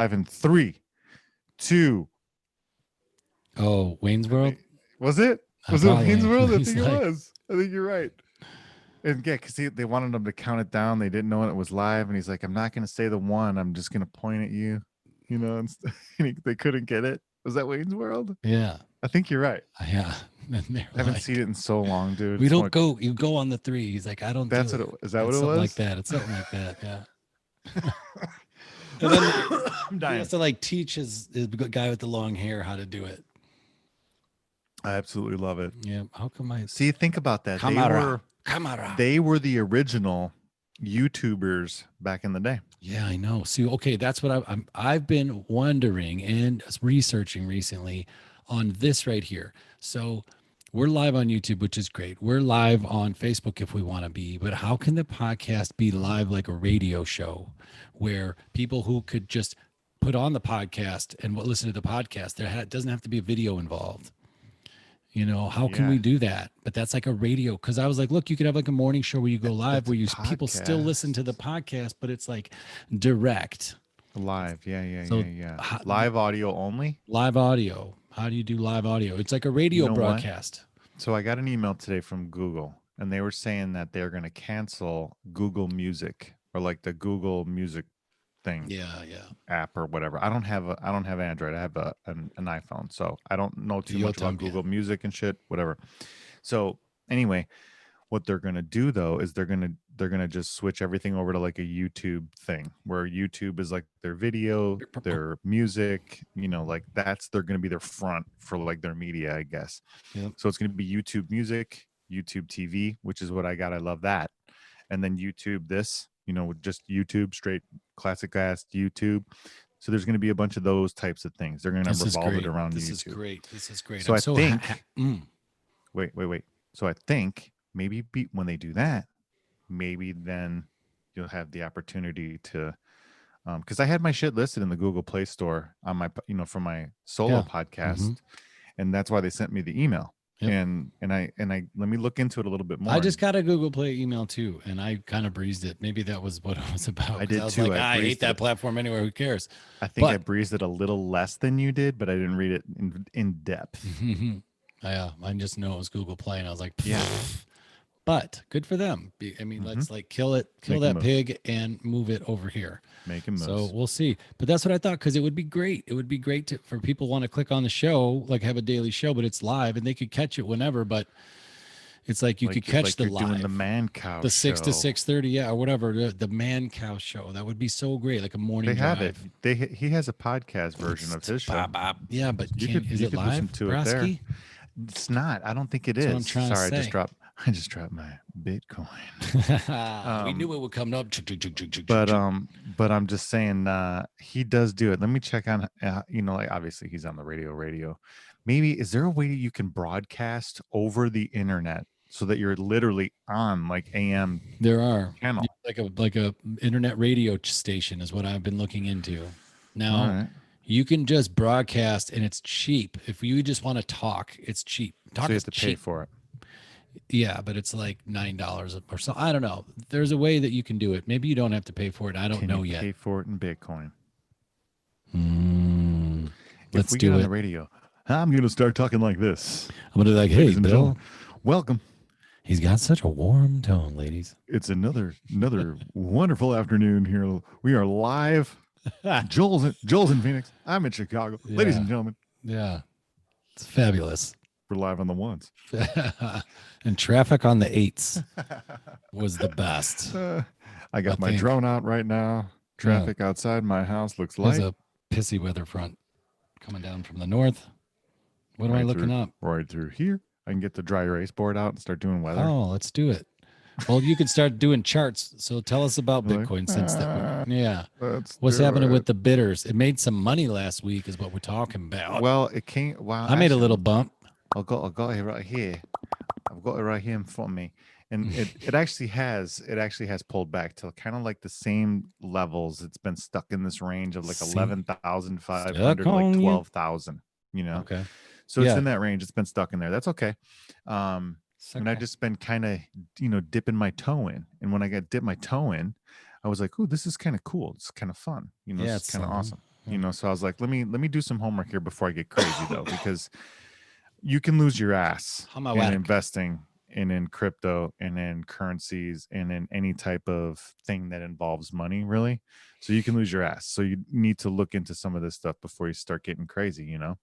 live in 3, 2. Oh, Wayne's World? Was it? Was it Probably. Wayne's World? I He's think it like- was. I think you're right. And yeah, because they wanted him to count it down. They didn't know it was live. And he's like, I'm not going to say the 1. I'm just going to point at you, and they couldn't get it. Was that Wayne's World? Yeah. I think you're right. Yeah. And I haven't seen it in so long, dude. We It's don't like, go. You go on the 3. He's like, I don't. That's do what it. it is. That what It's it something was? like that. It's something like that. Yeah. And then I'm he dying. has to like teach his guy with the long hair how to do it. I absolutely love it. Yeah. How come I See, think about that. Camera. They were the original YouTubers back in the day. Yeah, I know. See, okay, that's what I've been wondering and researching recently on this right here. So we're live on YouTube, which is great. We're live on Facebook if we want to be, but how can the podcast be live like a radio show where people who could just put on the podcast and listen to the podcast, doesn't have to be a video involved. How can we do that? But that's like a radio. Cause I was like, look, you could have like a morning show where you go live, where people still listen to the podcast, but it's like direct. Live. Yeah. So, Live audio only? Live audio. How do you do live audio? It's like a radio broadcast. So I got an email today from Google, and they were saying that they're going to cancel Google Music, or like the Google Music thing, app or whatever. I don't have Android. I have an iPhone, so I don't know too much about Google Music and shit, whatever. So anyway, what they're gonna do though is they're gonna just switch everything over to like a YouTube thing, where YouTube is like their video, their music, like they're gonna be their front for like their media, I guess. Yep. So it's gonna be YouTube Music, YouTube TV, which is what I got. I love that, and then YouTube this. With just YouTube, straight classic ass YouTube. So there's going to be a bunch of those types of things. They're going to revolve it around YouTube. This is great. So I think, wait. So I think maybe when they do that, maybe then you'll have the opportunity to, because I had my shit listed in the Google Play Store on my, for my solo podcast, and that's why they sent me the email. Yep. And I let me look into it a little bit more. I just got a Google Play email too, and I kind of breezed it. Maybe that was what it was about. I did was too. Like, I hate that platform anyway. Who cares? I think I breezed it a little less than you did, but I didn't read it in depth. Yeah, I just know it was Google Play, and I was like, yeah. But good for them. I mean, let's like kill that pig and move it over here. Make him move. So we'll see. But that's what I thought, because it would be great. It would be great for people want to click on the show, like have a daily show, but it's live and they could catch it whenever. But it's like you could catch the live, doing the Man Cow, the 6 to 6:30, or whatever, the Man Cow show. That would be so great, like a morning. They have it. He has a podcast version of his show. Yeah, but is it live? Listen to it there. It's not. I don't think it is. What I'm trying to say. I just dropped my Bitcoin. We knew it would come up. But I'm just saying, he does do it. Let me check on, like obviously he's on the radio. Maybe is there a way that you can broadcast over the internet so that you're literally on like AM? There are channel, like a internet radio station is what I've been looking into. Now you can just broadcast and it's cheap. If you just want to talk, it's cheap. So you have to pay for it. Yeah, but it's like $9 or so. I don't know. There's a way that you can do it. Maybe you don't have to pay for it. I don't know yet. Pay for it in Bitcoin. Let's do it on the radio. I'm going to start talking like this. I'm going to be like, hey, Bill, welcome. He's got such a warm tone, ladies. It's another wonderful afternoon here. We are live. Joel's in Phoenix. I'm in Chicago. Yeah. Ladies and gentlemen. Yeah. It's fabulous. We're live on the ones. And traffic on the 8s was the best. I got my drone out right now. Traffic outside my house looks light. There's a pissy weather front coming down from the north. What am I looking up? Right through here. I can get the dry erase board out and start doing weather. Oh, let's do it. Well, you can start doing charts. So tell us about Bitcoin since that. Yeah. What's happening with the bidders? It made some money last week is what we're talking about. Well, it came. Wow. I made a little bump. I got it right here. I've got it right here in front of me. And it actually has pulled back to kind of like the same levels. It's been stuck in this range of like 11,500 to like 12,000, Okay. So it's in that range. It's been stuck in there. That's okay. And I just been kind of, dipping my toe in. And when I dipped my toe in, I was like, "Ooh, this is kind of cool. It's kind of fun. It's kind of awesome." You know, so I was like, let me do some homework here before I get crazy though, because you can lose your ass in investing in crypto and in currencies and in any type of thing that involves money, really. So you can lose your ass. So you need to look into some of this stuff before you start getting crazy, you know.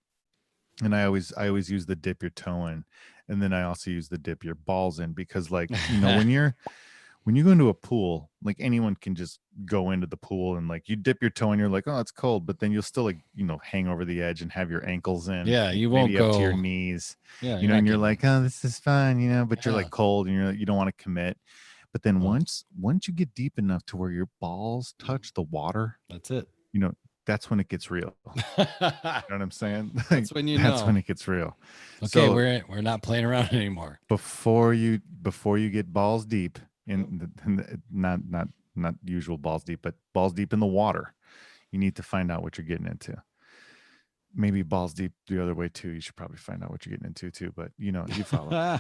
And I always use the dip your toe in, and then I also use the dip your balls in, because like, you know, when you go into a pool, like anyone can just go into the pool and like you dip your toe and you're like, oh, it's cold, but then you'll still like, you know, hang over the edge and have your ankles in. Yeah, you won't maybe go up to your knees. Yeah, you know, and you're like, oh, this is fun, you know, but you're like Yeah. cold and you don't want to commit. But then once you get deep enough to where your balls touch the water, that's it. you know, that's when it gets real. You know what I'm saying? That's when you That's know. when it gets real. Okay, So we're not playing around anymore. before you get balls deep in not usual balls deep, but balls deep in the water, you need to find out what you're getting into. Maybe balls deep the other way too. You should probably find out what you're getting into too, but you know, you follow.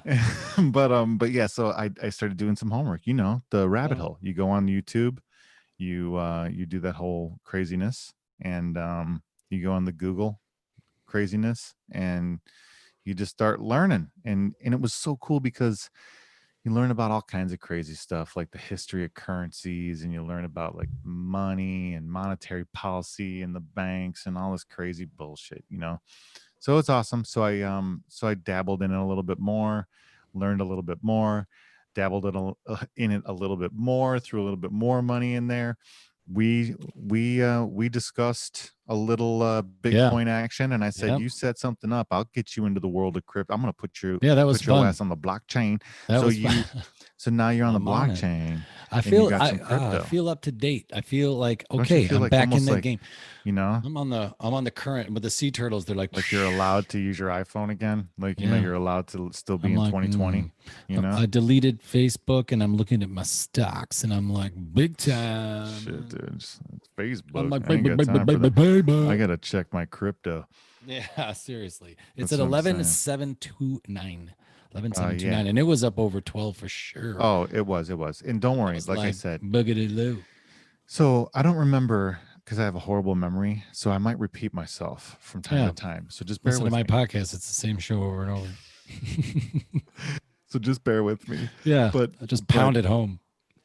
But yeah, so I started doing some homework, you know, the rabbit hole. You go on YouTube, you do that whole craziness, and you go on the Google craziness, and you just start learning. And it was so cool because you learn about all kinds of crazy stuff, like the history of currencies, and you learn about like money and monetary policy and the banks and all this crazy bullshit, you know. So it's awesome. So I dabbled in it a little bit more, learned a little bit more, dabbled in it a little bit more, threw a little bit more money in there. We discussed a little Bitcoin action, and I said, you set something up, I'll get you into the world of crypto. I'm going to put your ass on the blockchain. So now you're on the blockchain. I feel I feel up to date. I feel like, okay, I'm back in the game. You know, I'm on the current with the sea turtles. They're like you're allowed to use your iPhone again. Like, you know, you're allowed to still be in 2020. You know, I deleted Facebook and I'm looking at my stocks and I'm like, big time. Shit, dude. It's Facebook. I'm like, I ain't got time for that. I gotta check my crypto. Yeah, seriously. It's at 11,729. 11,729, Yeah. and it was up over 12 for sure. Oh, it was. And don't worry, like I said, boogity loo. So I don't remember because I have a horrible memory, so I might repeat myself from time to time. So just bear with me. Listen to my podcast; it's the same show over and over. So just bear with me. Yeah, but I just pound it home.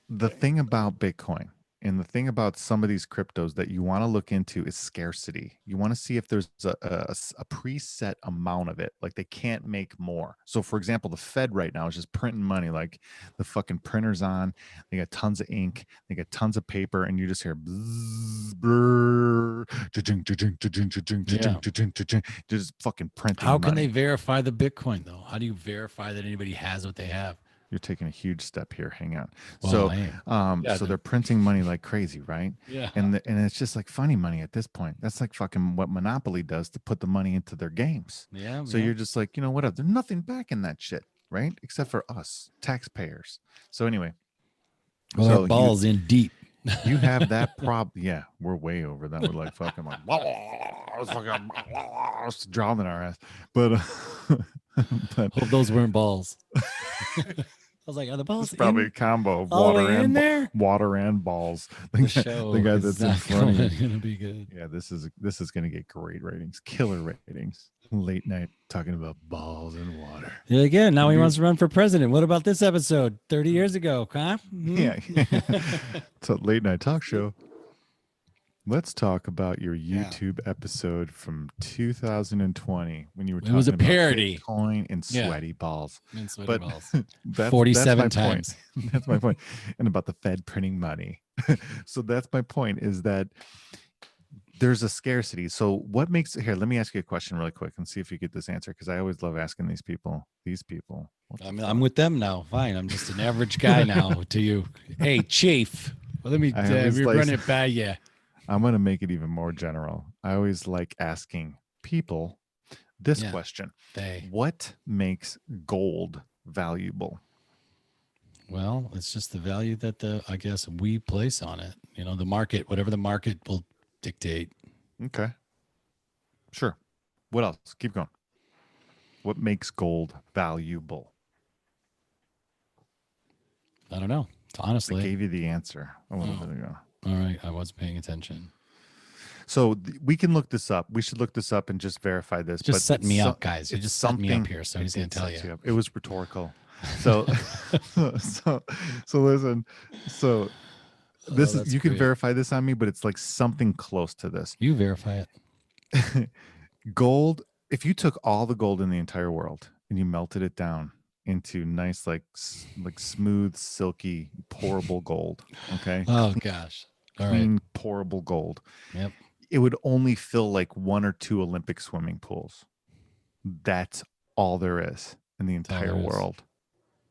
The thing about Bitcoin and the thing about some of these cryptos that you want to look into is scarcity. You want to see if there's a preset amount of it, like they can't make more. So for example, the Fed right now is just printing money, like the fucking printer's on, they got tons of ink, they got tons of paper, and you just hear just fucking printing. How can they verify the Bitcoin though? How do you verify that anybody has what they have? You're taking a huge step here. Hang on. So they're printing money like crazy, right? Yeah. And it's just like funny money at this point. That's like fucking what Monopoly does to put the money into their games. Yeah. So you're just like, you know, whatever. There's nothing back in that shit, right? Except for us, taxpayers. So anyway. Well, our balls in deep. You have that problem. Yeah, we're way over that. We're like fucking like, drowning our ass. But hope those weren't balls. I was like, are the balls? It's probably a combo of water and balls. The guy that's in front of you is gonna be good. Yeah, this is gonna get great ratings, killer ratings. Late night talking about balls and water. Yeah, again, now he wants to run for president. What about this episode 30 years ago? Huh? Mm-hmm. Yeah, it's a late night talk show. Let's talk about your YouTube episode from 2020 when you were talking about parody. Bitcoin and sweaty balls. And sweaty balls. 47 times. That's my point. And about the Fed printing money. So that's my point, is that there's a scarcity. So what makes it here? Let me ask you a question really quick and see if you get this answer, because I always love asking these people. I'm with them now. Fine. I'm just an average guy now to you. Hey, Chief. Well, let me run it by you. I'm going to make it even more general. I always like asking people this question. What makes gold valuable? Well, it's just the value that I guess we place on it. You know, the market, whatever the market will dictate. Okay. Sure. What else? Keep going. What makes gold valuable? I don't know. Honestly. I gave you the answer a little bit ago. All right. I was paying attention. So we can look this up. We should look this up and just verify this. Just But setting me up, so, guys. You it's just set me up something. here, so I he's gonna did tell set you. you up. It was rhetorical. So, so, so listen. So this is, That's you can great. verify this on me, but it's like something close to this. You verify it. Gold. If you took all the gold in the entire world and you melted it down into nice, like smooth, silky, pourable gold. Okay. Oh gosh. All clean, right. pourable gold. Yep. It would only fill like 1 or 2 Olympic swimming pools. That's all there is in the entire world.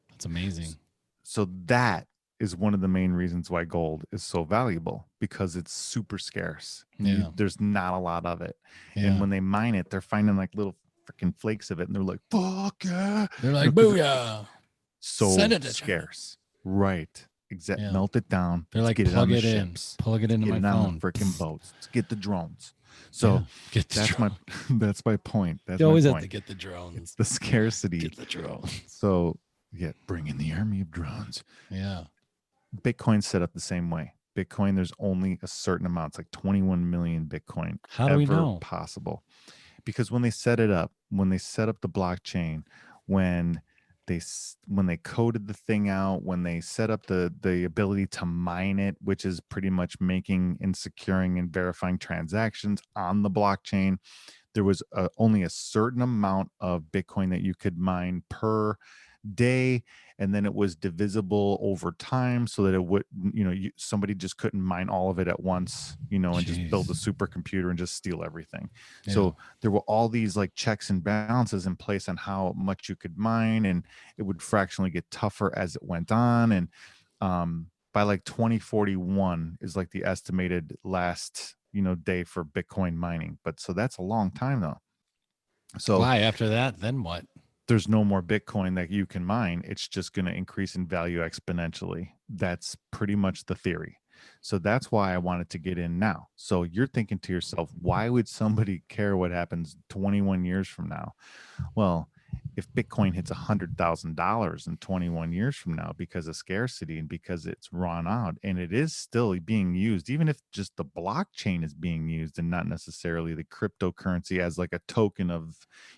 That's amazing. So that is one of the main reasons why gold is so valuable, because it's super scarce. Yeah. There's not a lot of it. Yeah. And when they mine it, they're finding like little freaking flakes of it, and they're like, fuck yeah. They're like, booyah. So scarce. Right. Exactly. Yeah. Melt it down. They're like, get it plug on the it in. ships. Plug it into get my it phone. on the freaking boats. Let's get the drones. So get the that's drone. that's my point. That's you always my have point. to get the drones. It's the scarcity. Get the drones. So yeah, bring in the army of drones. Yeah. Bitcoin's set up the same way. Bitcoin, there's only a certain amount. It's like 21 million Bitcoin. How do we know? Possible. Because when they set it up, when they set up the blockchain, when they coded the thing out, when they set up the ability to mine it, which is pretty much making and securing and verifying transactions on the blockchain, there was only a certain amount of Bitcoin that you could mine per day, and then it was divisible over time so that it would, somebody just couldn't mine all of it at once, and just build a supercomputer and just steal everything. Yeah. So there were all these like checks and balances in place on how much you could mine, and it would fractionally get tougher as it went on. And by like 2041 is like the estimated last day for Bitcoin mining. But so that's a long time though. So why after that, then what? There's no more Bitcoin that you can mine. It's just going to increase in value exponentially. That's pretty much the theory. So that's why I wanted to get in now. So you're thinking to yourself, why would somebody care what happens 21 years from now? Well, if Bitcoin hits $100,000 in 21 years from now because of scarcity and because it's run out, and it is still being used, even if just the blockchain is being used and not necessarily the cryptocurrency as like a token of,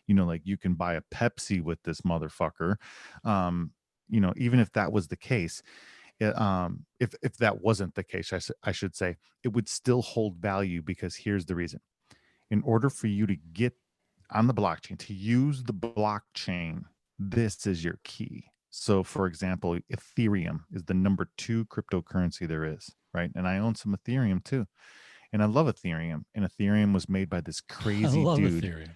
like you can buy a Pepsi with this motherfucker, even if that was the case, if that wasn't the case, I should say, it would still hold value, because here's the reason. In order for you to get on the blockchain, to use the blockchain, this is your key. So for example, Ethereum is the number 2 cryptocurrency there is, right? And I own some Ethereum too. And I love Ethereum. And Ethereum was made by this crazy dude. Ethereum.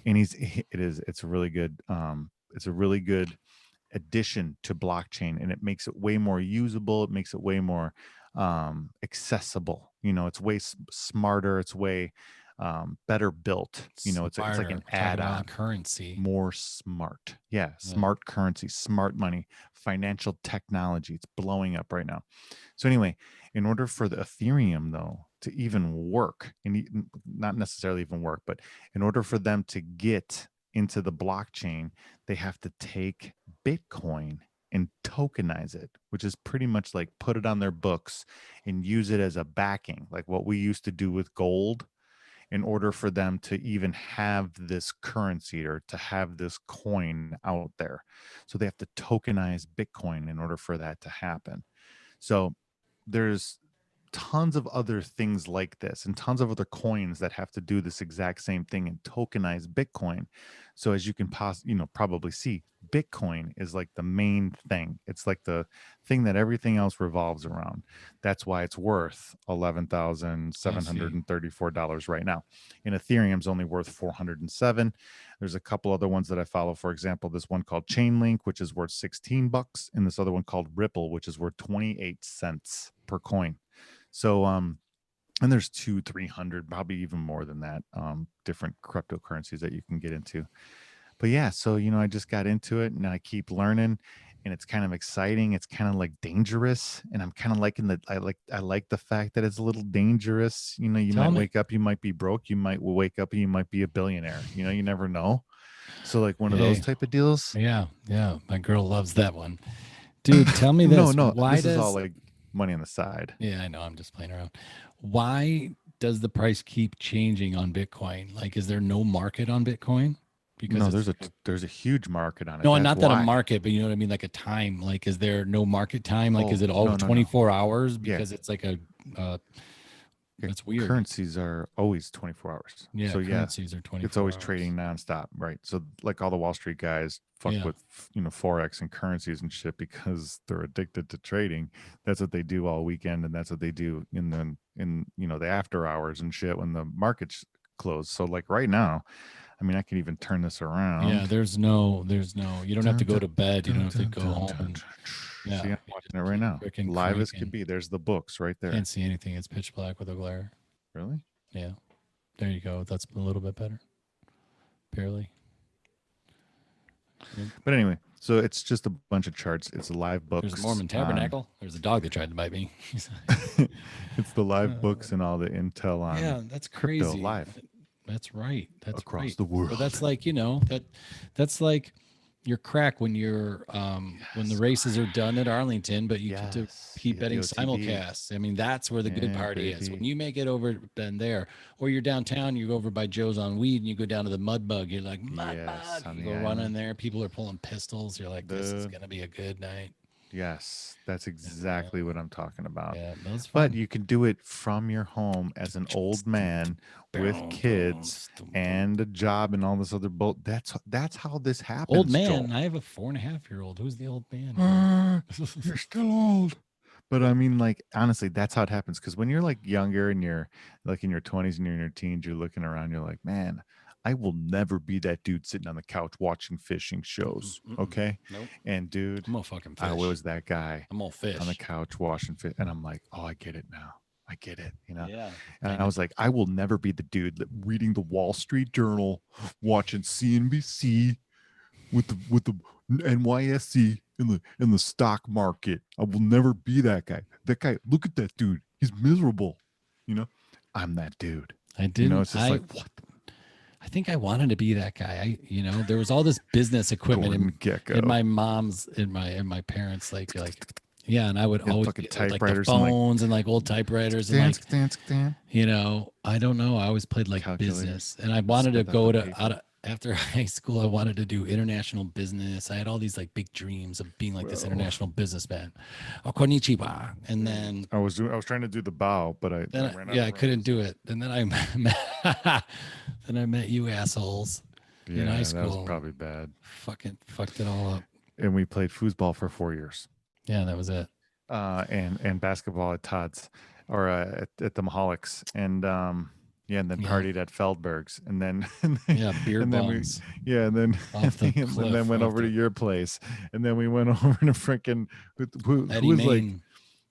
And it's a really good addition to blockchain, and it makes it way more usable. It makes it way more accessible. It's way smarter. It's way better built. It's like an add-on currency, more smart. Yeah, smart currency, smart money, financial technology. It's blowing up right now. So anyway, in order for the Ethereum though to even work, and not necessarily even work, but in order for them to get into the blockchain, they have to take Bitcoin and tokenize it, which is pretty much like put it on their books and use it as a backing, like what we used to do with gold, in order for them to even have this currency or to have this coin out there. So they have to tokenize Bitcoin in order for that to happen. So there's tons of other things like this and tons of other coins that have to do this exact same thing and tokenize Bitcoin. So as you can probably see, Bitcoin is like the main thing. It's like the thing that everything else revolves around. That's why it's worth $11,734 right now. And Ethereum's only worth 407. There's a couple other ones that I follow. For example, this one called Chainlink, which is worth $16, and this other one called Ripple, which is worth 28 cents per coin. So, and there's 200-300, probably even more than that, different cryptocurrencies that you can get into. But yeah, so, I just got into it and I keep learning, and it's kind of exciting. It's kind of like dangerous. And I'm kind of liking that. I like the fact that it's a little dangerous. You might wake up, you might be broke. You might wake up and you might be a billionaire. You never know. So like one of those type of deals. Yeah. Yeah. My girl loves that one. Dude, tell me this. No. Why this is all like money on the side. Yeah, I know. I'm just playing around. Why does the price keep changing on Bitcoin? Like, is there no market on Bitcoin? Because No, it's there's a huge market on it. no, and That's not that a why. market, but you know what I mean? Like a time, like, is there no market time? Like, is Oh, it all no, no, no. 24 hours? Yeah. Because it's like uh, Okay. that's weird. Currencies are always 24 hours. Yeah. So yeah, Currencies are 24 it's always hours. trading nonstop, right? So like all the Wall Street guys fuck Yeah. with forex and currencies and shit because they're addicted to trading. That's what they do all weekend, and that's what they do in the after hours and shit when the markets close. So like right now, I mean, I can even turn this Yeah. around. There's no, you don't have to go to bed. You don't have to go home and, yeah. See, I'm You watching just it right keep now. freaking Live as could cranking. be. There's the books right there. Can't see anything. It's pitch black with a glare. Really? Yeah. There you go. That's a little bit better. Barely. But anyway, so it's just a bunch of charts. It's live books. There's a Mormon tabernacle. There's a dog that tried to bite me. It's the live books and all the intel on Yeah, that's crypto crazy. live That's right. That's across right. the world. So that's like, that's like your crack when you're when the Yes, races are done at Arlington, but you get to yes, keep you get the betting OTB. simulcasts. I mean, that's where the good Yeah, party is. When baby. you make it over then there, or you're downtown, you go over by Joe's on Weed and you go down to the Mud Bug. You're like, Mud Yes, Bug. on You the go run in island. there. People are pulling pistols. You're like, this is The gonna be a good night. Yes, that's exactly what I'm talking about. Yeah, that was But fun. you can do it from your home as an old man with kids and a job and all this other bull. That's how this Old happens, man. Joel. I have a 4.5-year-old. Who's the old man? You're still old. But I mean, like, honestly, that's how it happens. Because when you're like younger and you're like in your 20s and you're in your teens, you're looking around, you're like, man, I will never be that dude sitting on the couch watching fishing shows. Okay. Nope. And dude, I'm gonna fucking fish. I was that guy I'm gonna fish. on the couch watching fish. And I'm like, oh, I get it now. I get it, Yeah. And I was like, I will never be the dude reading the Wall Street Journal, watching CNBC with the NYSE in the stock market. I will never be that guy. That guy, look at that dude. He's miserable. I'm that dude. I didn't. It's just like what? I think I wanted to be that guy. There was all this business equipment in my mom's, in my parents, like, yeah, and I would always get like the phones and like old typewriters and like, I don't know. I always played like business, and I wanted to go after high school. I wanted to do international business. I had all these like big dreams of being like this international businman. Oh, konnichiwa. And then I was trying to do the bow, but I ran out. I couldn't do it. And then I met you assholes in high school. That was probably bad. Fucking fucked it all up. And we played foosball for 4 years. Yeah, that was it. And basketball at Todd's or at the Maholics, and and then partied at Feldberg's, and then beer bongs. And then went over to your place, and then we went over to freaking who was Maine.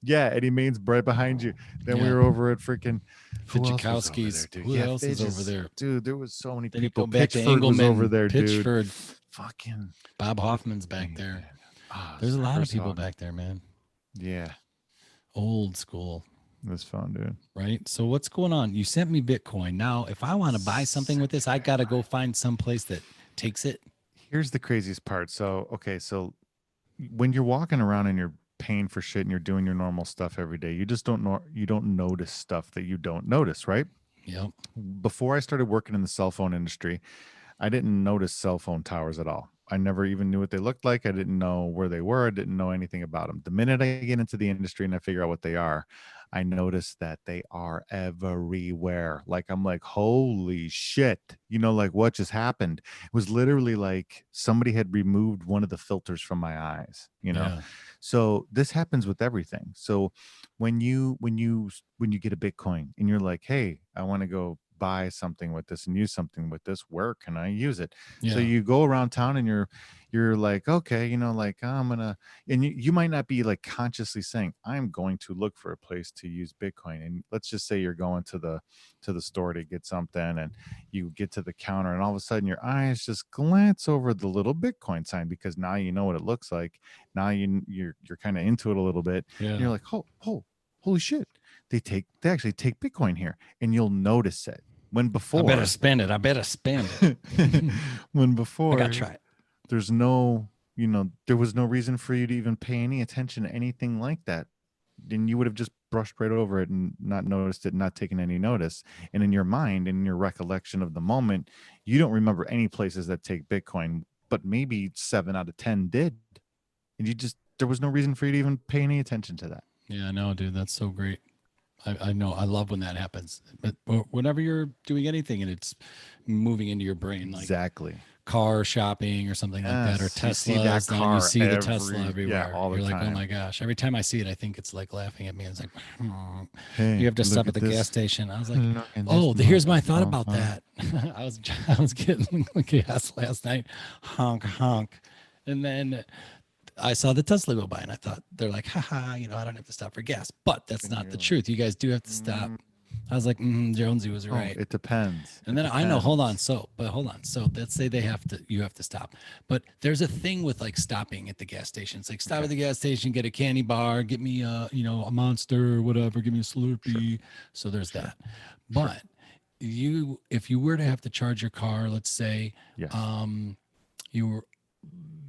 Eddie Main's right behind you. Then we were over at freaking Fidzikowski's. Who else is over there? Dude, there was so many then people. You go back Pitchford to was over there, Pitchford. Dude. Fucking Bob Hoffman's back there. There's a lot of people back there, man. Yeah. Old school. It was fun, dude. Right. So what's going on? You sent me Bitcoin. Now, if I want to buy something with this, I got to go find some place that takes it. Here's the craziest part. So when you're walking around and you're paying for shit and you're doing your normal stuff every day, you just don't notice stuff that you don't notice, right? Yep. Before I started working in the cell phone industry, I didn't notice cell phone towers at all. I never even knew what they looked like. I didn't know where they were. I didn't know anything about them. The minute I get into the industry and I figure out what they are, I notice that they are everywhere. Like, I'm like, holy shit. Like what just happened? It was literally like somebody had removed one of the filters from my eyes, Yeah. So this happens with everything. So when you get a Bitcoin and you're like, hey, I want to go buy something with this and use something with this, where can I use it? Yeah. So you go around town and you're like, okay, like I'm gonna, and you might not be like consciously saying I'm going to look for a place to use Bitcoin. And let's just say you're going to the store to get something, and you get to the counter, and all of a sudden your eyes just glance over the little Bitcoin sign, because now you know what it looks like. Now you're kind of into it a little bit. Yeah. And you're like, holy shit, they actually take Bitcoin here, and you'll notice it. When before, I better spend it. When before, I gotta try it. There's no, there was no reason for you to even pay any attention to anything like that. then you would have just brushed right over it and not noticed it, not taken any notice. And in your mind, in your recollection of the moment, you don't remember any places that take Bitcoin, but maybe 7 out of 10 did. And there was no reason for you to even pay any attention to that. Yeah, no, dude, that's so great. I know. I love when that happens. But whenever you're doing anything and it's moving into your brain, like Exactly. car shopping or something like that, or You see that Teslas, car you see the Tesla everywhere. all the You're like, oh time. my gosh. Every time I see it, I think it's like laughing at me. It's like, Hey, you have to look stop at at the this. gas station. I was like, Look at oh, this here's my thought about motherfucker. that. I was getting gas last night, honk honk, and then I saw the Tesla go by, and I thought they're like, haha, you know, I don't have to stop for gas, but that's not the truth. You guys do have to stop. I was like, Jonesy was right. It depends. And then I know, hold on. So let's say you have to stop. But there's a thing with like stopping at the gas station. It's like stop at the gas station, get a candy bar, get me a Monster or whatever, give me a Slurpee. Sure. So there's that. But if you were to have to charge your car, let's say, yes.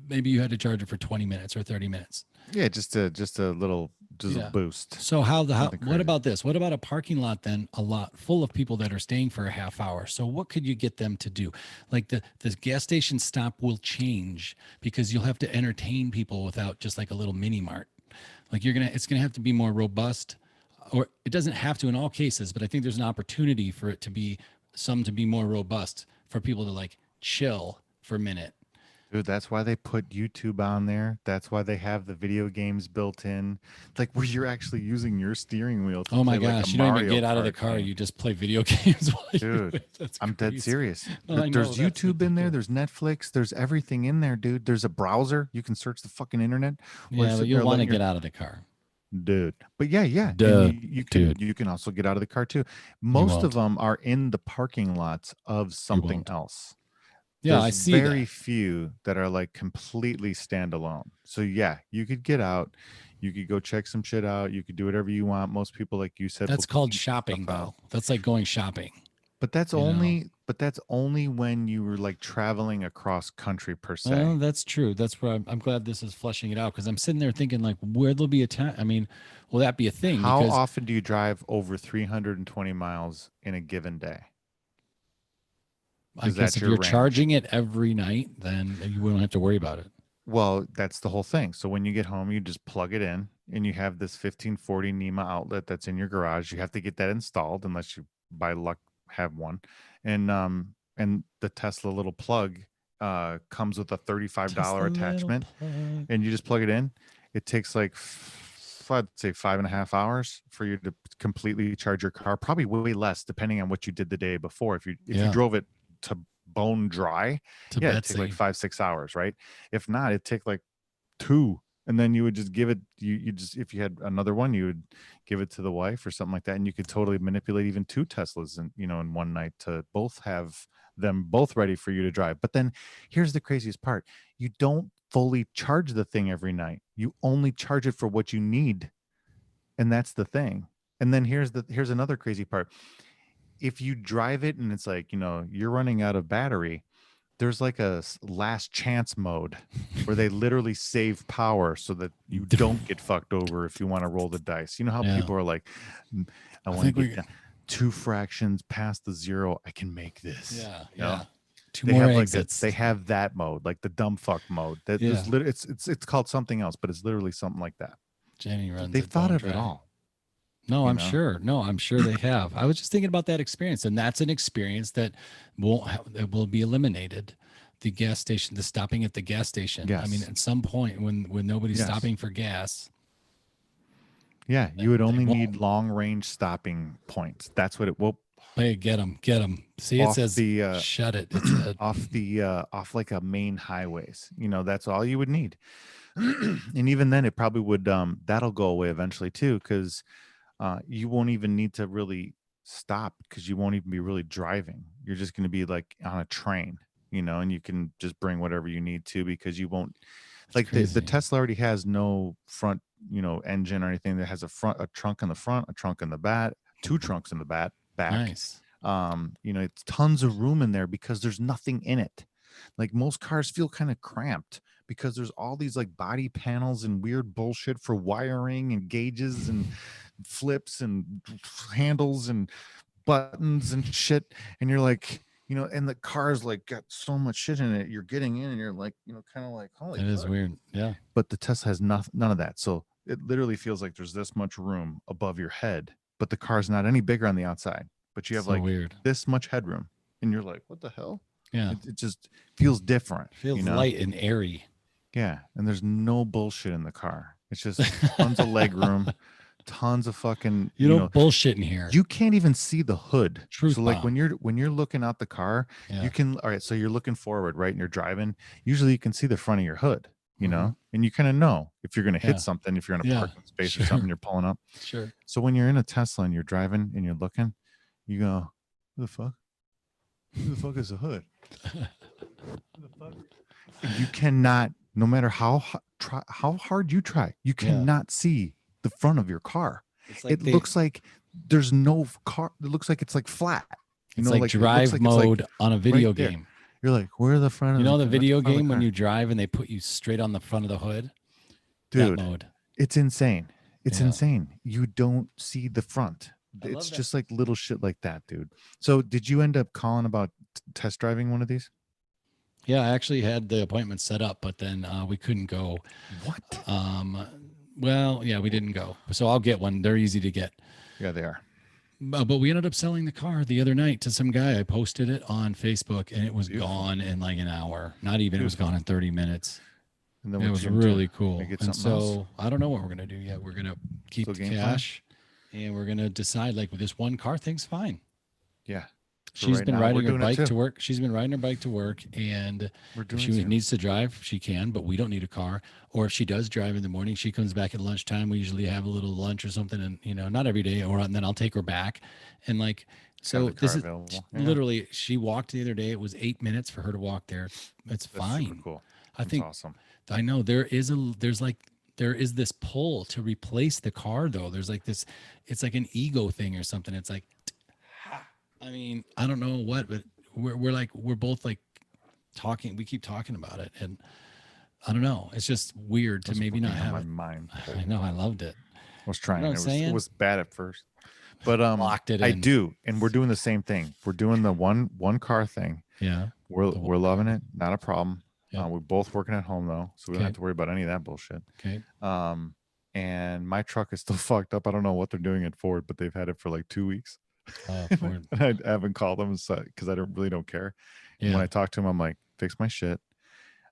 Maybe you had to charge it for 20 minutes or 30 minutes. Yeah, just a little a boost. So what about this? What about a parking lot then, a lot full of people that are staying for a half hour? So what could you get them to do? Like the gas station stop will change because you'll have to entertain people without just like a little mini mart. Like it's gonna have to be more robust, or it doesn't have to in all cases, but I think there's an opportunity for it to be more robust for people to like chill for a minute. Dude, that's why they put YouTube on there. That's why they have the video games built in, like where you're actually using your steering wheel. Oh my gosh, you don't even get out of the car. You just play video games while dude, I'm dead serious. There's YouTube in there. There's Netflix. There's everything in there, dude. There's a browser. You can search the fucking internet. Yeah, but you'll want to get out of the car. Dude. But yeah. You can also get out of the car too. Most of them are in the parking lots of something else. Yeah, I see very few that are like completely standalone. So yeah, you could get out, you could go check some shit out, you could do whatever you want. Most people, like you said, that's called shopping though. That's like going shopping. But that's only when you were like traveling across country per se. Well, that's true. That's where I'm glad this is fleshing it out, because I'm sitting there thinking like, where there'll be a time. I mean, will that be a thing? How often do you drive over 320 miles in a given day? I guess if you're charging it every night, then you wouldn't have to worry about it. Well, that's the whole thing. So when you get home, you just plug it in, and you have this 1540 NEMA outlet that's in your garage. You have to get that installed unless you by luck have one. And the Tesla little plug comes with a $35 attachment, and you just plug it in. It takes like I'd say 5.5 hours for you to completely charge your car. Probably way less depending on what you did the day before. If you drove it to bone dry, it'd take like 5-6 hours, right? If not, it'd take like 2, and then you would just give it, you just, if you had another one, you would give it to the wife or something like that, and you could totally manipulate even 2 Teslas in one night to both have them both ready for you to drive. But then here's the craziest part: you don't fully charge the thing every night. You only charge it for what you need, and that's the thing. And then here's another crazy part: if you drive it and it's like, you're running out of battery, there's like a last chance mode where they literally save power so that you don't get fucked over if you want to roll the dice. You know how people are like, I want to get 2 fractions past the 0. I can make this. Yeah. 2 they more have exits. They have that mode, like the dumb fuck mode. That is it's called something else, but it's literally something like that. Jenny runs. They've thought of it all. No, I'm sure. No, I'm sure they have. I was just thinking about that experience, and that's an experience that will be eliminated. The gas station, the stopping at the gas station. Yes. I mean, at some point when nobody's stopping for gas. Yeah, you would only need long range stopping points. That's what it will. Hey, get them. See, it says shut it. It's off like a main highways. That's all you would need. And even then, it probably would. That'll go away eventually too, because you won't even need to really stop, because you won't even be really driving. You're just going to be like on a train, and you can just bring whatever you need to, because you won't like the Tesla already has no front, engine or anything. That has a trunk in the front, a trunk in the back, 2 trunks in the back. Nice. It's tons of room in there because there's nothing in it. Like most cars feel kind of cramped because there's all these like body panels and weird bullshit for wiring and gauges and flips and handles and buttons and shit. And you're like, and the car's like got so much shit in it. You're getting in and you're like, kind of like, holy, it is weird. Yeah. But the Tesla has none of that. So it literally feels like there's this much room above your head, but the car's not any bigger on the outside. But you have So like weird. this much headroom, and you're like, what the hell? Yeah. It just feels different. Feels light and airy. Yeah. And there's no bullshit in the car. It's just tons of leg room, tons of fucking, you don't bullshit in here. You can't even see the hood. Truth so like bomb. when you're looking out the car, you can, all right. So you're looking forward, right? And you're driving. Usually you can see the front of your hood, and you kind of know if you're going to hit something, if you're in a parking space or something, you're pulling up. Sure. So when you're in a Tesla and you're driving and you're looking, you go, who the fuck? Who the fuck is the hood? Who the fuck? You cannot, no matter how hard you try, you cannot see the front of your car. Like it looks like there's no car. It looks like it's like flat. It's like drive mode on a video game. You're like, where the front? The video game when you drive and they put you straight on the front of the hood. Dude, that mode. It's insane. It's insane. You don't see the front. It's just like little shit like that, dude. So did you end up calling about test driving one of these? Yeah, I actually had the appointment set up, but then we couldn't go. What? Well, yeah, we didn't go. So I'll get one. They're easy to get. Yeah, they are. But we ended up selling the car the other night to some guy. I posted it on Facebook and it was gone in like an hour. Not even, it was gone in 30 minutes. And then it was really cool. And so I don't know what we're going to do yet. We're going to keep the cash and we're going to decide like with this one car thing's fine. Yeah. She's been riding her bike to work. She's been riding her bike to work, and if she needs to drive, she can, but we don't need a car. Or if she does drive in the morning, she comes back at lunchtime. We usually have a little lunch or something, and not every day, and then I'll take her back. And like, so this is literally, she walked the other day. It was 8 minutes for her to walk there. It's fine. Super cool. I think awesome. I know there is this pull to replace the car though. There's like this, it's like an ego thing or something. It's like, I mean, I don't know what, but we're both like talking. We keep talking about it, and I don't know. It's just weird to maybe not have my mind. I know. I loved it. I was trying. It was bad at first, but locked it in. I do, and we're doing the same thing. We're doing the one car thing. Yeah, we're loving it. Not a problem. Yeah. We're both working at home though, so we don't have to worry about any of that bullshit. Okay. And my truck is still fucked up. I don't know what they're doing at Ford, but they've had it for like 2 weeks. I haven't called them because I really don't care. Yeah. When I talk to them, I'm like, fix my shit.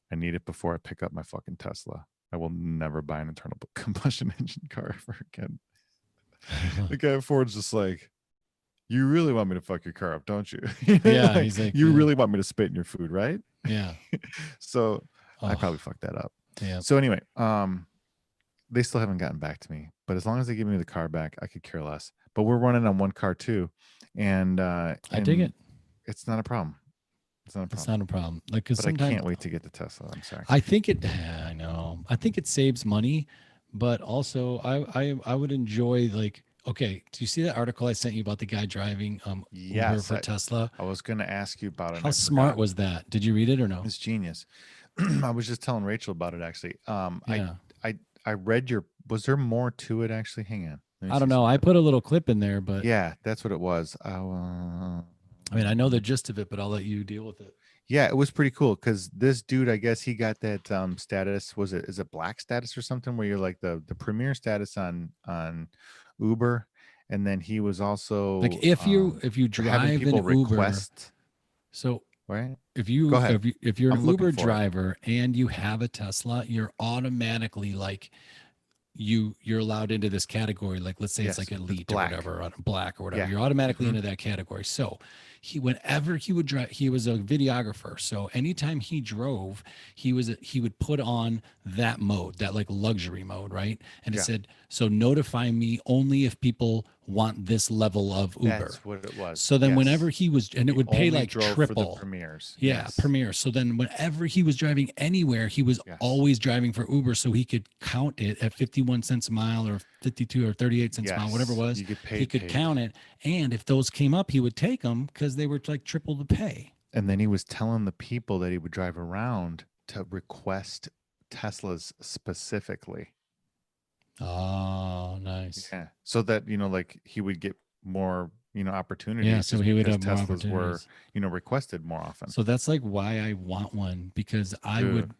I need it before I pick up my fucking Tesla. I will never buy an internal combustion engine car ever again. The guy at Ford's just like, you really want me to fuck your car up, don't you? Yeah, like, he's like, you really want me to spit in your food, right? Yeah. So I probably fucked that up. Yeah. So anyway, they still haven't gotten back to me, but as long as they give me the car back, I could care less. But we're running on one car too, and I dig it. It's not a problem. It's not a problem. Like, because I can't wait to get the Tesla. I'm sorry. I think I know. I think it saves money, but also I would enjoy like. Okay, do you see that article I sent you about the guy driving Uber for Tesla? I was going to ask you about it. How smart was that? Did you read it or no? It's genius. I was just telling Rachel about it actually. I read was there more to it actually? Hang on. I don't know. I put a little clip in there, but yeah, that's what it was. I mean, I know the gist of it, but I'll let you deal with it. Yeah, it was pretty cool because this dude, I guess he got that status. Is it black status or something where you're like the premier status on Uber, and then he was also like if you drive an Uber. So right, if you're an Uber driver and you have a Tesla, you're automatically like you're allowed into this category. Like let's say it's like elite or whatever, black or whatever. You're automatically into that category. So whenever he would drive, he was a videographer. So anytime he drove, he would put on that mode, that like luxury mode, right? And it said, so notify me only if people want this level of Uber. That's what it was. So then whenever he was, and it would pay like triple. For the premieres. Yeah, premieres. So then whenever he was driving anywhere, he was always driving for Uber, so he could count it at 51 cents a mile or 52 or 38 cents a mile, whatever it was. He could count it. And if those came up, he would take them because they were like triple the pay. And then he was telling the people that he would drive around to request Teslas specifically. Oh, nice. Yeah. So that, like he would get more, opportunities. Yeah, so he would have more Teslas opportunities. were, requested more often. So that's like why I want one, because I would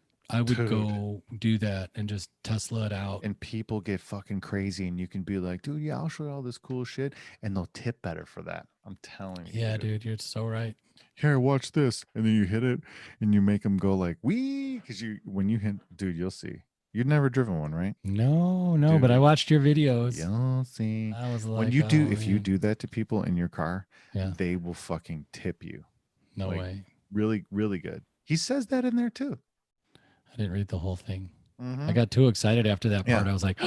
dude. go do that and just Tesla it out. And people get fucking crazy, and you can be like, dude, yeah, I'll show you all this cool shit, and they'll tip better for that. I'm telling you. Yeah, dude, you're so right. Here, watch this, and then you hit it, and you make them go like, wee, because when you hit, dude, you'll see. You've never driven one, right? No, Dude, but I watched your videos. You'll see. I was like, When you do, if you do that to people in your car, they will fucking tip you. No way. Really, really good. He says that in there too. I didn't read the whole thing. I got too excited after that part. I was like,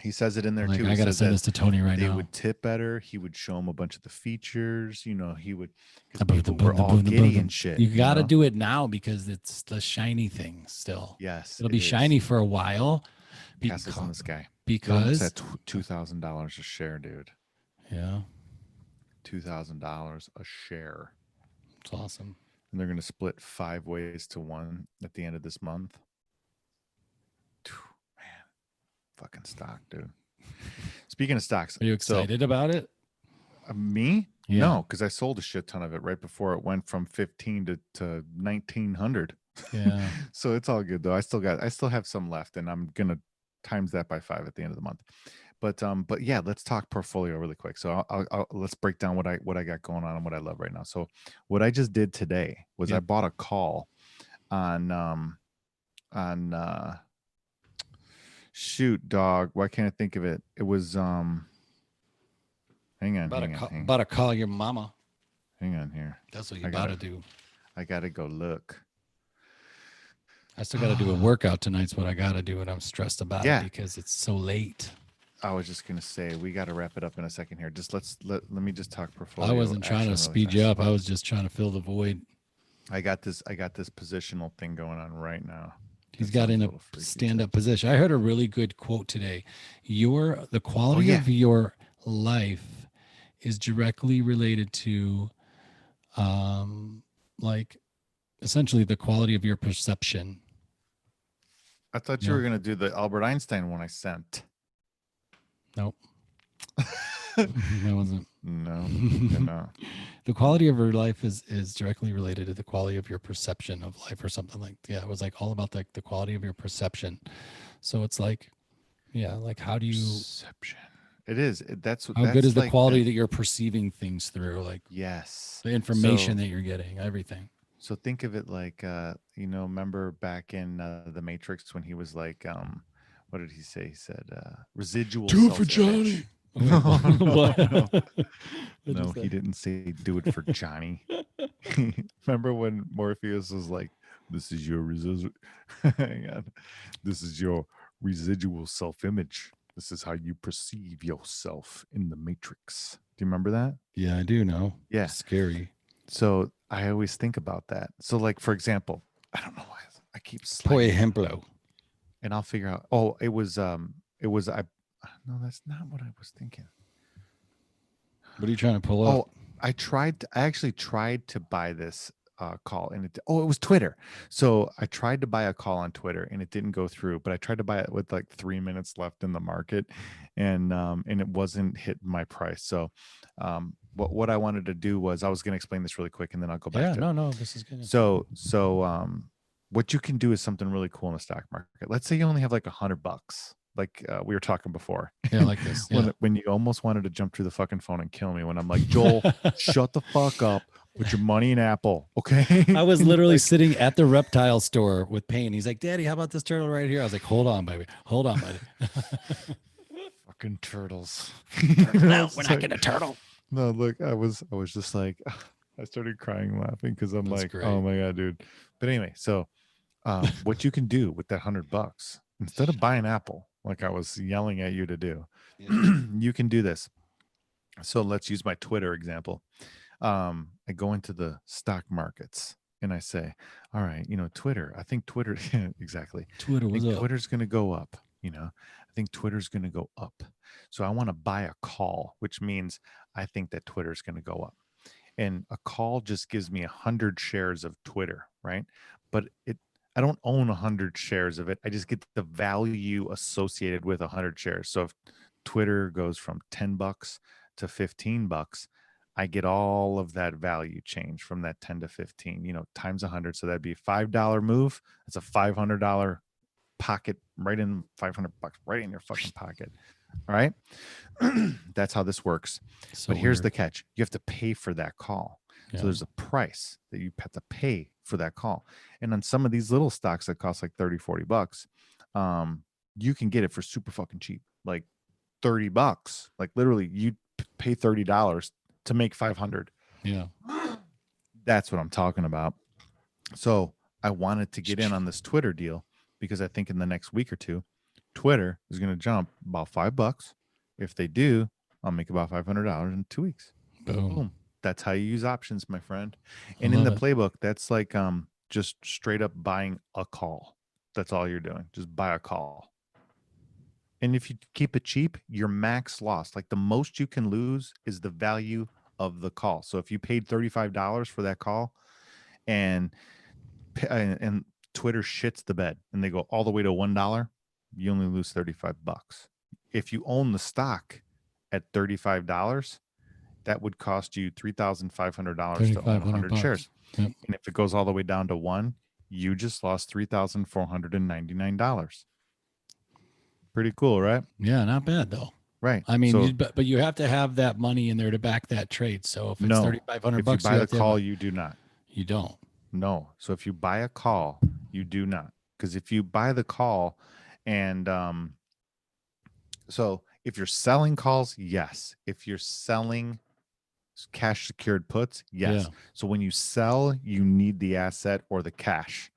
he says it in there too. I got to send this to Tony right now. They would tip better. He would show them a bunch of the features. He would, because people were all giddy and shit. You got to do it now because it's the shiny thing still. Yes. It'll be shiny for a while. Castles in the sky. Because at $2,000 a share, dude. Yeah. $2,000 a share. It's awesome. And they're going to split 5 ways to 1 at the end of this month. Man, fucking stock, dude. Speaking of stocks, are you excited about it? Me? Yeah. No, because I sold a shit ton of it right before it went from 15 to 1900. Yeah. So it's all good though. I still have some left, and I'm gonna times that by 5 at the end of the month. But yeah, let's talk portfolio really quick. So let's break down what I got going on and what I love right now. So what I just did today was I bought a call on shoot, dog. Why can't I think of it? It was hang on. About to call your mama. Hang on here. That's what you about to do. I gotta go look. I still got to do a workout tonight's what I got to do, and I'm stressed about it because it's so late. I was just gonna say we got to wrap it up in a second here. Just let me just talk portfolio. I wasn't trying to speed you up. I was just trying to fill the void. I got this positional thing going on right now. He's got in a stand-up position. I heard a really good quote today. The quality of your life is directly related to, like, essentially the quality of your perception. I thought you were gonna do the Albert Einstein one I sent. Nope. That wasn't. No. The quality of your life is directly related to the quality of your perception of life, or something like. Yeah, it was like all about the quality of your perception. So it's like, like how do you perception? It is. That's how good is the quality that you're perceiving things through? Like yes, the information that you're getting, everything. So think of it like, remember back in The Matrix when he was like, what did he say? He said, residual. Do it for Johnny. No, no, he didn't say do it for Johnny. Remember when Morpheus was like, this is your hang on. This is your residual self-image. This is how you perceive yourself in the Matrix. Do you remember that? Yeah, I do know. Yeah. It's scary. So I always think about that. So like, for example, I don't know why I keep Por ejemplo. And I'll figure out, it was no, that's not what I was thinking. What are you trying to pull up? I actually tried to buy this call, and it was Twitter. So I tried to buy a call on Twitter and it didn't go through, but I tried to buy it with like 3 minutes left in the market, and it wasn't hitting my price. So what I wanted to do was, I was going to explain this really quick and then I'll go back to it. No, this is good. So what you can do is something really cool in the stock market. Let's say you only have like $100, like we were talking before. Yeah, like this. Yeah. when you almost wanted to jump through the fucking phone and kill me when I'm like, Joel, shut the fuck up. Put your money in Apple, okay? I was literally sitting at the reptile store with Payne. He's like, Daddy, how about this turtle right here? I was like, hold on, baby. Hold on, buddy. Fucking turtles. No, we're not getting a turtle. No, look, I was just like, I started crying laughing because I'm like, great. Oh my God, dude. But anyway, so what you can do with that $100, instead of buying Apple, like I was yelling at you to do, you can do this. So let's use my Twitter example. I go into the stock markets and I say, all right, Twitter, I think Twitter, exactly. Twitter's going to go up, I think Twitter's going to go up. So I want to buy a call, which means I think that Twitter's going to go up. and a call just gives me 100 shares of Twitter, right? But I don't own 100 shares of it. I just get the value associated with 100 shares. So if Twitter goes from $10 to $15, I get all of that value change from that 10 to 15, times 100. So that'd be $5 move. That's a $500 pocket right in, $500 right in your fucking pocket. All right. That's how this works. So but here's weird. the catch. You have to pay for that call. Yeah. So there's a price that you have to pay for that call. And on some of these little stocks that cost like 30, $40, you can get it for super fucking cheap, like $30. Like literally you pay $30 to make 500. Yeah. That's what I'm talking about. So I wanted to get in on this Twitter deal because I think in the next week or two, Twitter is going to jump about $5. If they do, I'll make about $500 in 2 weeks. Boom. That's how you use options, my friend. And in the playbook, that's like just straight up buying a call. That's all you're doing. Just buy a call. And if you keep it cheap, your max loss, like the most you can lose is the value of the call. So if you paid $35 for that call and Twitter shits the bed and they go all the way to $1, you only lose $35. If you own the stock at $35, that would cost you $3,500 to own 100 shares. Yep. And if it goes all the way down to 1, you just lost $3,499. Pretty cool, right? Yeah, not bad though. Right. I mean, but you have to have that money in there to back that trade. So if it's $3,500, if you buy the call, you do not. You don't. No. So if you buy a call, you do not. Because if you buy the call, and so if you're selling calls, yes. If you're selling cash secured puts, yes. Yeah. So when you sell, you need the asset or the cash.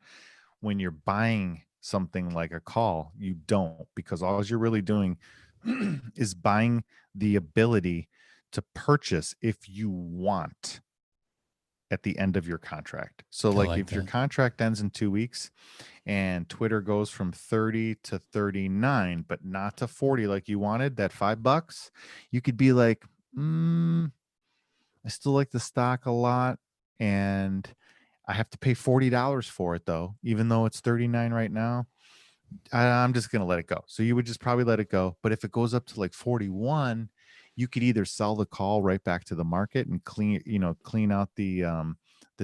When you're buying something like a call, you don't, because all you're really doing is buying the ability to purchase if you want at the end of your contract. So like if your contract ends in 2 weeks and Twitter goes from 30 to 39, but not to 40 like you wanted, that $5, you could be like, I still like the stock a lot, and I have to pay $40 for it though, even though it's 39 right now. I'm just going to let it go. So you would just probably let it go. But if it goes up to like 41, you could either sell the call right back to the market and clean out the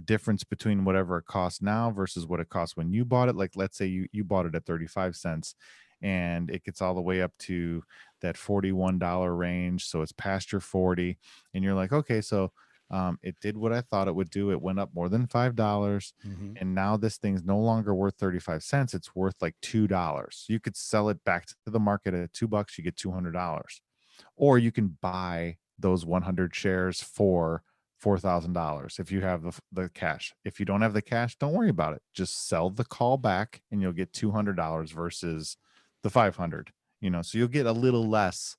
difference between whatever it costs now versus what it costs when you bought it. Like, let's say you bought it at 35 cents and it gets all the way up to that $41 range. So it's past your 40 and you're like, okay, so it did what I thought it would do. It went up more than $5. And now this thing's no longer worth 35 cents. It's worth like $2. You could sell it back to the market at $2. You get $200. Or you can buy those 100 shares for $4,000 if you have the cash. If you don't have the cash, don't worry about it. Just sell the call back and you'll get $200 versus the 500. So you'll get a little less,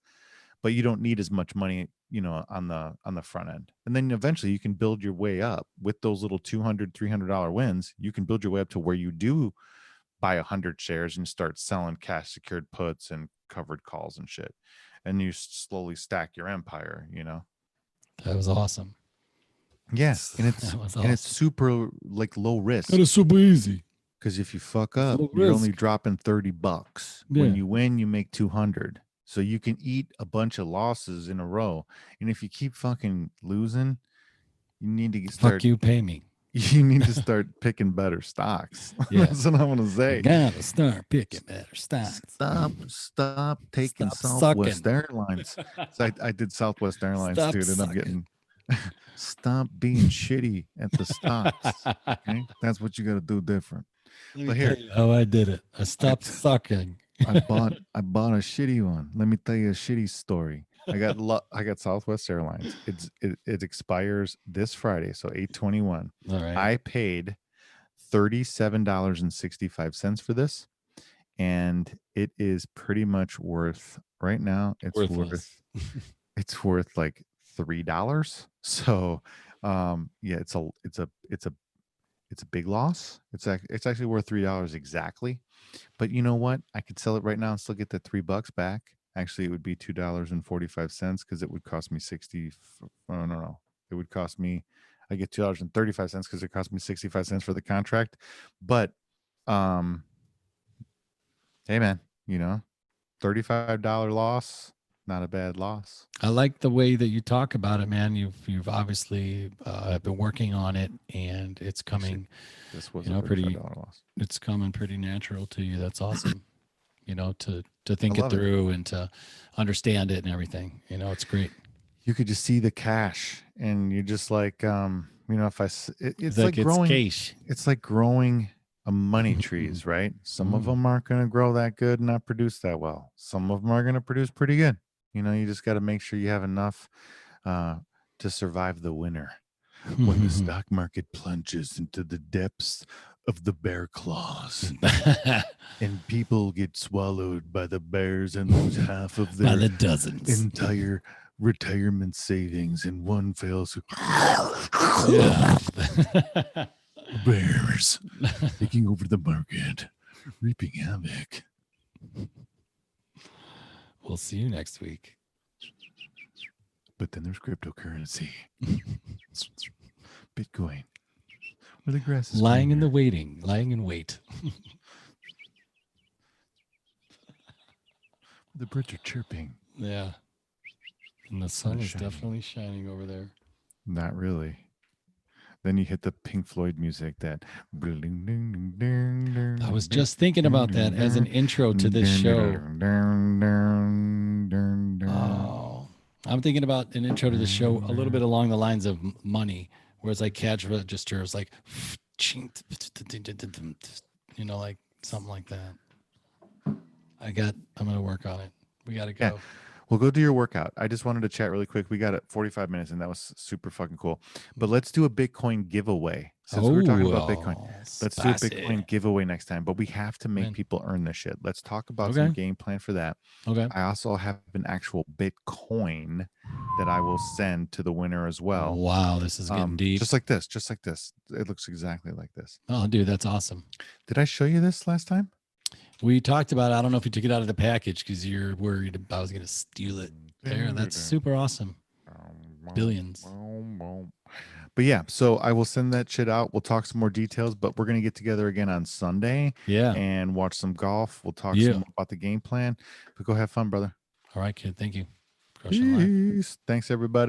but you don't need as much money, on the front end. And then eventually you can build your way up with those little $200, $300 wins. You can build your way up to where you do buy 100 shares and start selling cash secured puts and covered calls and shit. And you slowly stack your empire, That was awesome. Yeah. And it's super like low risk. It is super easy. Because if you fuck up, you're only dropping $30. Yeah. When you win, you make 200. So you can eat a bunch of losses in a row. And if you keep fucking losing, you need to start. Fuck you, pay me. You need to start picking better stocks. Yeah. That's what I'm going to say. You gotta start picking better stocks. Stop taking Southwest Airlines. So I did Southwest Airlines, dude, and I'm getting... Stop being shitty at the stocks. Okay? That's what you got to do different. But here, I did it. I stopped sucking. I bought a shitty one. Let me tell you a shitty story. I got Southwest Airlines. It expires this Friday, so 8/21. All right. I paid $37.65 for this, and it is pretty much worth right now. It's worth like $3. So, yeah, it's a big loss. It's actually worth $3 exactly. But you know what? I could sell it right now and still get the $3 back. Actually, it would be $2.45 because it would cost me 60. Oh, no. It would cost me I get $2.35 because it cost me 65 cents for the contract. But hey man, $35 loss, not a bad loss. I like the way that you talk about it, man. You've obviously been working on it, and it's coming. Actually, this was a $35 loss. It's coming pretty natural to you. That's awesome. To think it through and to understand it and everything. It's great. You could just see the cash, and you're just like, it's like it's growing. cash. It's like growing a money trees, right? Some of them aren't going to grow that good and not produce that well. Some of them are going to produce pretty good. You just got to make sure you have enough to survive the winter. When the stock market plunges into the depths of the bear claws and people get swallowed by the bears and lose half of their by the dozens entire retirement savings in one fell swoop. Bears taking over the market, reaping havoc. We'll see you next week. But then there's cryptocurrency. Bitcoin. Where the grass is lying greener. lying in wait. The birds are chirping. Yeah. And the sun is definitely shining over there. Not really. Then you hit the Pink Floyd music that. I was just thinking about that as an intro to this show. Oh, I'm thinking about an intro to the show a little bit along the lines of money, where it's like cash register is like, like something like that. I'm going to work on it. We got to go. Yeah. Well, go do your workout. I just wanted to chat really quick. We got it 45 minutes, and that was super fucking cool. But let's do a Bitcoin giveaway. Since we were talking about Bitcoin, let's do a Bitcoin giveaway next time. But we have to make people earn this shit. Let's talk about some game plan for that. Okay. I also have an actual Bitcoin that I will send to the winner as well. Wow, this is getting deep. Just like this. It looks exactly like this. Oh, dude, that's awesome. Did I show you this last time? We talked about it. I don't know if you took it out of the package because you're worried I was going to steal it. There, that's super awesome. Billions. But yeah, so I will send that shit out. We'll talk some more details, but we're going to get together again on Sunday. Yeah. And watch some golf. We'll talk some more about the game plan. But go have fun, brother. All right, kid. Thank you. Peace. Thanks, everybody.